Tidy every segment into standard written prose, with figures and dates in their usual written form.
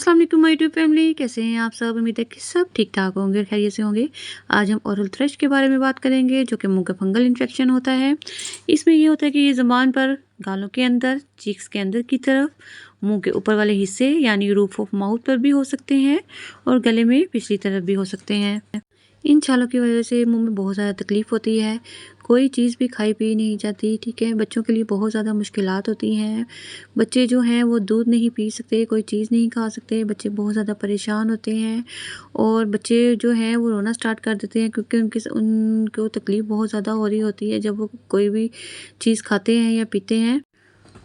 अस्सलाम वालेकुम my YouTube family, कैसे हैं आप सब। उम्मीद है कि सब ठीक ठाक होंगे और खैरियत से होंगे। आज हम ओरल थ्रश के बारे में बात करेंगे, जो कि मुंह का फंगल इन्फेक्शन होता है। इसमें ये होता है कि ये ज़ुबान पर, गालों के अंदर, चीक्स के अंदर की तरफ, मुंह के ऊपर वाले हिस्से यानी रूफ ऑफ माउथ पर भी हो सकते हैं और गले में पिछली तरफ भी हो सकते हैं। इन छालों की वजह से मुंह में बहुत ज़्यादा तकलीफ़ होती है, कोई चीज़ भी खाई पी नहीं जाती। ठीक है, बच्चों के लिए बहुत ज़्यादा मुश्किलात होती हैं। बच्चे जो हैं वो दूध नहीं पी सकते, कोई चीज़ नहीं खा सकते, बच्चे बहुत ज़्यादा परेशान होते हैं और बच्चे जो हैं वो रोना स्टार्ट कर देते हैं, क्योंकि उनको तकलीफ़ बहुत ज़्यादा हो रही होती है जब वो कोई भी चीज़ खाते हैं या पीते हैं।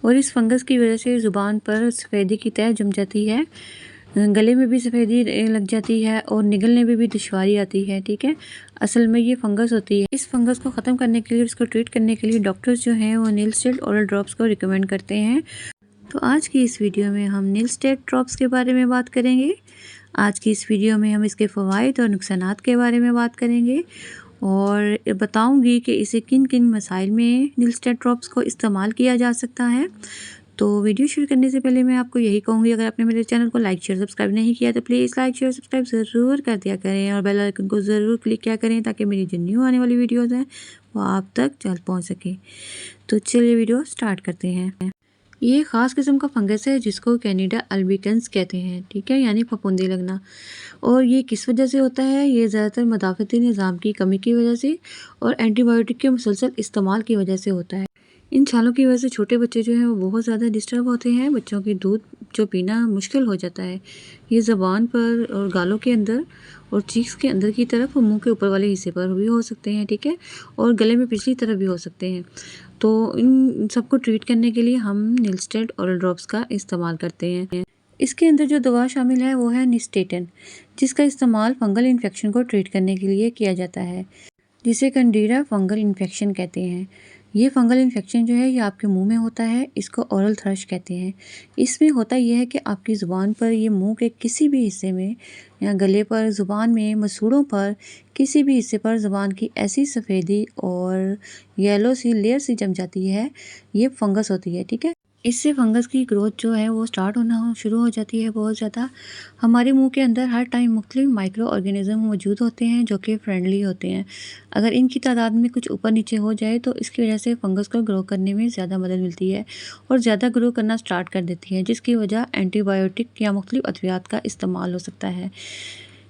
और इस फंगस की वजह से ज़ुबान पर सफ़ेदी की तह जम जाती है, गले में भी सफ़ेदी लग जाती है और निगलने में भी दुश्वारी आती है। ठीक है, असल में ये फंगस होती है। इस फंगस को ख़त्म करने के लिए, इसको ट्रीट करने के लिए डॉक्टर्स जो हैं वो नीलस्टेड ओरल ड्रॉप्स को रिकमेंड करते हैं। तो आज की इस वीडियो में हम नीलस्टेड ड्रॉप्स के बारे में बात करेंगे। आज की इस वीडियो में हम इसके फ़वाइद और नुकसानात के बारे में बात करेंगे और बताऊंगी कि इसे किन किन मसाइल में नीलस्टेड ड्रॉप्स को इस्तेमाल किया जा सकता है। तो वीडियो शुरू करने से पहले मैं आपको यही कहूँगी, अगर आपने मेरे चैनल को लाइक शेयर सब्सक्राइब नहीं किया तो प्लीज़ लाइक शेयर सब्सक्राइब ज़रूर कर दिया करें और बेल आइकन को ज़रूर क्लिक किया करें, ताकि मेरी जो न्यू आने वाली वीडियोज़ हैं वो आप तक जल्द पहुँच सके। तो चलिए वीडियो स्टार्ट करते हैं। ये ख़ास किस्म का फंगस है जिसको कैनिडा अल्बिकेंस कहते हैं। ठीक है, यानी फफूंदी लगना। और ये किस वजह से होता है? ये ज़्यादातर मदाफ़ती निज़ाम की कमी की वजह से और एंटीबायोटिक के मुसलसल इस्तेमाल की वजह से होता है। इन छालों की वजह से छोटे बच्चे जो हैं वो बहुत ज़्यादा डिस्टर्ब होते हैं, बच्चों की दूध जो पीना मुश्किल हो जाता है। ये ज़बान पर और गालों के अंदर और चीक्स के अंदर की तरफ और मुंह के ऊपर वाले हिस्से पर भी हो सकते हैं। ठीक है, और गले में पिछली तरफ भी हो सकते हैं। तो इन सबको ट्रीट करने के लिए हम नीलस्टेड ओरल ड्रॉप्स का इस्तेमाल करते हैं। इसके अंदर जो दवा शामिल है वो है निस्टेटन, जिसका इस्तेमाल फंगल इन्फेक्शन को ट्रीट करने के लिए किया जाता है, जिसे कैंडिडा फंगल इन्फेक्शन कहते हैं। ये फंगल इन्फेक्शन जो है ये आपके मुंह में होता है, इसको ओरल थ्रश कहते हैं। इसमें होता यह है कि आपकी ज़ुबान पर, ये मुंह के किसी भी हिस्से में या गले पर, ज़ुबान में, मसूड़ों पर, किसी भी हिस्से पर ज़ुबान की ऐसी सफ़ेदी और येलो सी लेयर सी जम जाती है, ये फंगस होती है। ठीक है, इससे फंगस की ग्रोथ जो है वो स्टार्ट होना शुरू हो जाती है बहुत ज़्यादा। हमारे मुंह के अंदर हर टाइम मुख्तलिफ माइक्रो ऑर्गेनिज़म मौजूद होते हैं जो कि फ्रेंडली होते हैं। अगर इनकी तादाद में कुछ ऊपर नीचे हो जाए तो इसकी वजह से फंगस को ग्रो करने में ज़्यादा मदद मिलती है और ज़्यादा ग्रो करना स्टार्ट कर देती है, जिसकी वजह एंटीबायोटिक या मुख्तलिफ अद्वियात का इस्तेमाल हो सकता है,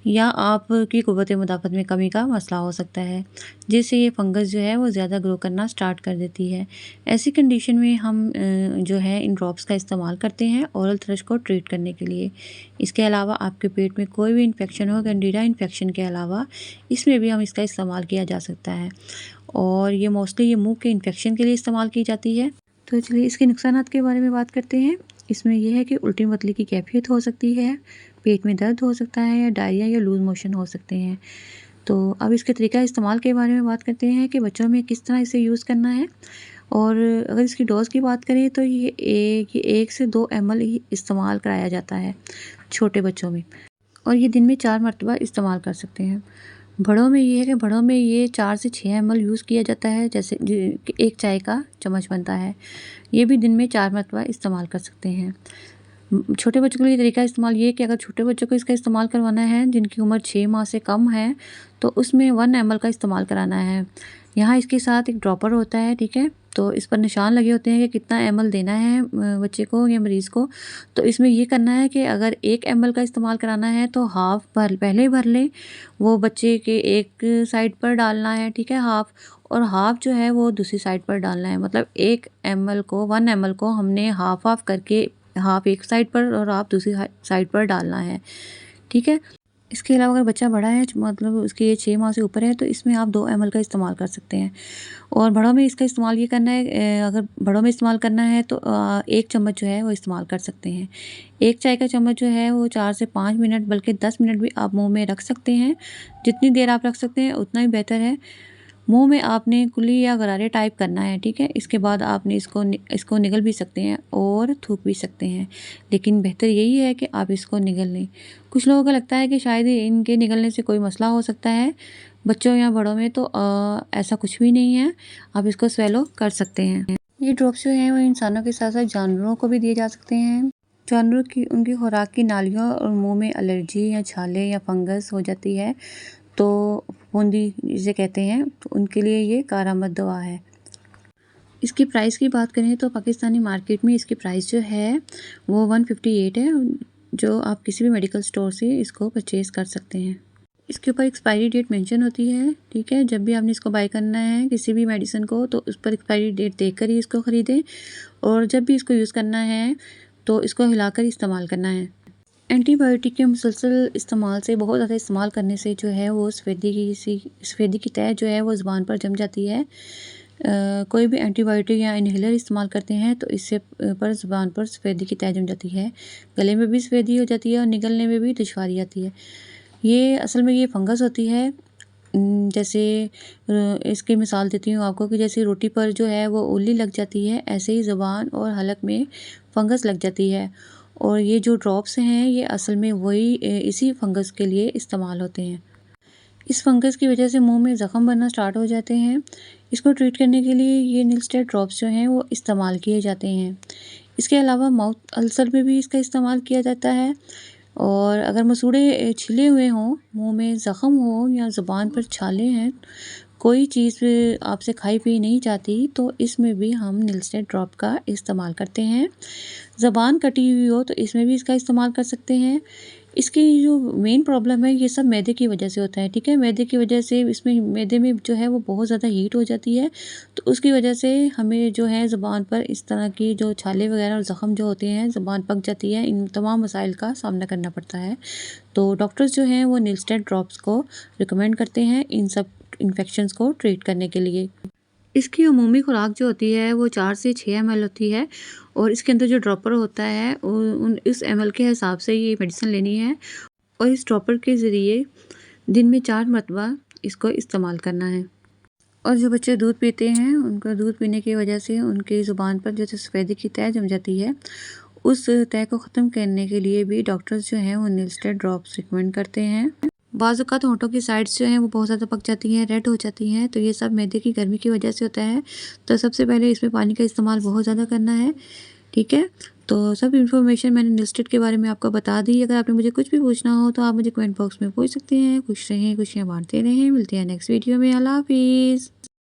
या आपकी क़ुव्वत मुदाफ़त में कमी का मसला हो सकता है, जिससे ये फंगस जो है वो ज़्यादा ग्रो करना स्टार्ट कर देती है। ऐसी कंडीशन में हम जो है इन ड्रॉप्स का इस्तेमाल करते हैं ओरल थ्रश को ट्रीट करने के लिए। इसके अलावा आपके पेट में कोई भी इन्फेक्शन हो, कैंडिडा इन्फेक्शन के अलावा, इसमें भी हम इसका इस्तेमाल किया जा सकता है और ये मोस्टली ये मुँह के इन्फेक्शन के लिए इस्तेमाल की जाती है। तो चलिए इसके नुकसानात के बारे में बात करते हैं। इसमें यह है कि उल्टी मतली की कैफियत हो सकती है, पेट में दर्द हो सकता है, या डायरिया या लूज़ मोशन हो सकते हैं। तो अब इसके तरीका इस्तेमाल के बारे में बात करते हैं कि बच्चों में किस तरह इसे यूज़ करना है। और अगर इसकी डोज़ की बात करें तो ये 1 से 2 ml ही इस्तेमाल कराया जाता है छोटे बच्चों में, और ये दिन में 4 मरतबा इस्तेमाल कर सकते हैं। बड़ों में ये है कि बड़ों में ये 4 से 6 ml यूज़ किया जाता है, जैसे एक चाय का चम्मच बनता है, ये भी दिन में 4 मरतबा इस्तेमाल कर सकते हैं। छोटे बच्चों के लिए तरीका इस्तेमाल ये है कि अगर छोटे बच्चों को इसका इस्तेमाल करवाना है जिनकी उम्र 6 माह से कम है, तो उसमें 1 ml का इस्तेमाल कराना है। यहाँ इसके साथ एक ड्रॉपर होता है। ठीक है, तो इस पर निशान लगे होते हैं कि कितना ml देना है बच्चे को या मरीज़ को। तो इसमें ये करना है कि अगर 1 ml का इस्तेमाल कराना है तो हाफ़ पहले ही भर लें, वो बच्चे के एक साइड पर डालना है। ठीक है, हाफ़, और हाफ़ जो है वो दूसरी साइड पर डालना है। मतलब 1 ml को हमने हाफ़ करके, हाफ़ एक साइड पर और हाफ़ दूसरी साइड पर डालना है। ठीक है, इसके अलावा अगर बच्चा बड़ा है, मतलब उसकी एज 6 माह से ऊपर है, तो इसमें आप 2 ml का इस्तेमाल कर सकते हैं। और बड़ों में इसका इस्तेमाल ये करना है, अगर बड़ों में इस्तेमाल करना है तो 1 चम्मच जो है वो इस्तेमाल कर सकते हैं। एक चाय का चम्मच जो है वो 4 से 5 मिनट, बल्कि 10 मिनट भी आप मुँह में रख सकते हैं। जितनी देर आप रख सकते हैं उतना ही बेहतर है। मुंह में आपने कुली या गरारे टाइप करना है। ठीक है, इसके बाद आपने इसको निगल भी सकते हैं और थूक भी सकते हैं, लेकिन बेहतर यही है कि आप इसको निगल लें। कुछ लोगों को लगता है कि शायद इनके निगलने से कोई मसला हो सकता है बच्चों या बड़ों में, तो ऐसा कुछ भी नहीं है, आप इसको स्वेलो कर सकते हैं। ये ड्रॉप्स जो हैं वो इंसानों के साथ साथ जानवरों को भी दिए जा सकते हैं। जानवरों की उनकी खुराक की नालियों और मुंह में एलर्जी या छाले या फंगस हो जाती है तो फफूंदी जिसे कहते हैं, तो उनके लिए ये कारआमद दवा है। इसकी प्राइस की बात करें तो पाकिस्तानी मार्केट में इसकी प्राइस जो है वो 158 है, जो आप किसी भी मेडिकल स्टोर से इसको परचेज़ कर सकते हैं। इसके ऊपर एक्सपायरी डेट मेंशन होती है, ठीक है। जब भी आपने इसको बाय करना है किसी भी मेडिसिन को, तो उस पर एक्सपायरी डेट देखकर ही इसको ख़रीदें, और जब भी इसको यूज़ करना है तो इसको हिलाकर इस्तेमाल करना है। एंटीबायोटिक के मुसलसल इस्तेमाल से, बहुत ज़्यादा इस्तेमाल करने से जो है वो सफ़ेदी की तह जो है वो ज़ुबान पर जम जाती है। कोई भी एंटीबायोटिक या इन्हेलर इस्तेमाल करते हैं तो इससे पर ज़ुबान पर सफ़ेदी की तह जम जाती है, गले में भी सफ़ेदी हो जाती है और निगलने में भी दुश्वारी आती है। ये असल में ये फंगस होती है। जैसे इसकी मिसाल देती हूँ आपको कि जैसे रोटी पर जो है वो उल्ली लग जाती है, ऐसे ही ज़ुबान और हलक में फंगस लग जाती है। और ये जो ड्रॉप्स हैं ये असल में वही इसी फंगस के लिए इस्तेमाल होते हैं। इस फंगस की वजह से मुंह में ज़ख़म बनना स्टार्ट हो जाते हैं। इसको ट्रीट करने के लिए ये निलस्टेड ड्रॉप्स जो हैं वो इस्तेमाल किए जाते हैं। इसके अलावा माउथ अल्सर में भी इसका इस्तेमाल किया जाता है, और अगर मसूड़े छिले हुए हों, मुंह में ज़ख़म हो या ज़ुबान पर छाले हैं, कोई चीज़ आपसे खाई पी नहीं जाती, तो इसमें भी हम निलस्टेड ड्रॉप का इस्तेमाल करते हैं। ज़बान कटी हुई हो तो इसमें भी इसका इस्तेमाल कर सकते हैं। इसकी जो मेन प्रॉब्लम है ये सब मैदे की वजह से होता है, ठीक है। मैदे की वजह से इसमें मैदे में जो है वो बहुत ज़्यादा हीट हो जाती है, तो उसकी वजह से हमें जो है ज़ुबान पर इस तरह की जो छाले वगैरह और ज़ख़म जो होते हैं, ज़ुबान पक जाती है, इन तमाम मसाइल का सामना करना पड़ता है। तो डॉक्टर्स जो हैं वो निलस्टेड ड्रॉप्स को रिकमेंड करते हैं इन सब इन्फेक्शंस को ट्रीट करने के लिए। इसकी अमूमी खुराक जो होती है वो 4 से 6 ml होती है, और इसके अंदर जो ड्रॉपर होता है इस ml के हिसाब से ये मेडिसिन लेनी है, और इस ड्रॉपर के ज़रिए दिन में 4 मरतबा इसको इस्तेमाल करना है। और जो बच्चे दूध पीते हैं उनका दूध पीने की वजह से उनकी ज़ुबान पर जो सफ़ेदी की तह जम जाती है, उस तह को ख़त्म करने के लिए भी डॉक्टर्स जो हैं वो निलस्टेड ड्रॉप्स रिकमेंड करते हैं। बाज़ औक़ात होंठों की साइड्स जो हैं वो बहुत ज़्यादा पक जाती हैं, रेड हो जाती हैं, तो ये सब मैदे की गर्मी की वजह से होता है। तो सबसे पहले इसमें पानी का इस्तेमाल बहुत ज़्यादा करना है, ठीक है। तो सब इन्फॉर्मेशन मैंने निलस्टेड के बारे में आपको बता दी। अगर आपने मुझे कुछ भी पूछना हो तो आप मुझे कमेंट बॉक्स में पूछ सकते हैं। खुश रहें, खुशियाँ बाँटते रहें। मिलते हैं नेक्स्ट वीडियो में। अल्लाह हाफ़िज़।